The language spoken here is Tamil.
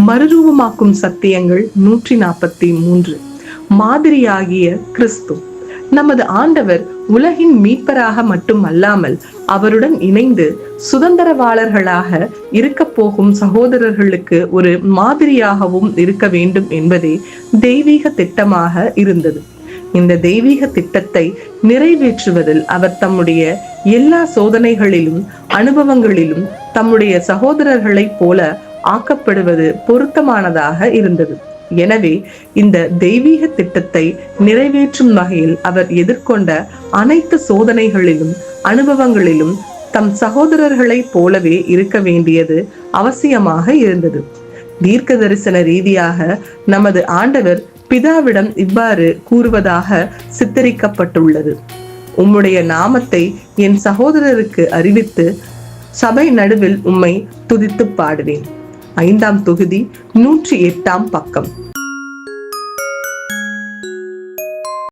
மறுரூபமாக்கும் சத்தியங்கள் 143. மாதிரியாகிய கிறிஸ்து. நமது ஆண்டவர் உலகின் மீட்பராக மட்டுமல்லாமல் அவருடன் இணைந்து சுதந்திரவாளர்களாக இருக்க போகும் சகோதரர்களுக்கு ஒரு மாதிரியாகவும் இருக்க வேண்டும் என்பதே தெய்வீக திட்டமாக இருந்தது. இந்த தெய்வீக திட்டத்தை நிறைவேற்றுவதில் அவர் தம்முடைய எல்லா சோதனைகளிலும் அனுபவங்களிலும் தம்முடைய சகோதரர்களைப் போல ஆக்கப்படுவது பொருத்தமானதாக இருந்தது. எனவே இந்த தெய்வீக திட்டத்தை நிறைவேற்றும் வகையில் அவர் எதிர்கொண்ட அனைத்து சோதனைகளிலும் அனுபவங்களிலும் தம் சகோதரர்களைப் போலவே இருக்க வேண்டியது அவசியமாக இருந்தது. தீர்க்க தரிசன ரீதியாக நமது ஆண்டவர் பிதாவிடம் இவ்வாறு கூறுவதாக சித்தரிக்கப்பட்டுள்ளது: உம்முடைய நாமத்தை என் சகோதரருக்கு அறிவித்து சபை நடுவில் உம்மை துதித்து பாடுவேன். 5ஆம் தொகுதி 108ஆம் பக்கம்.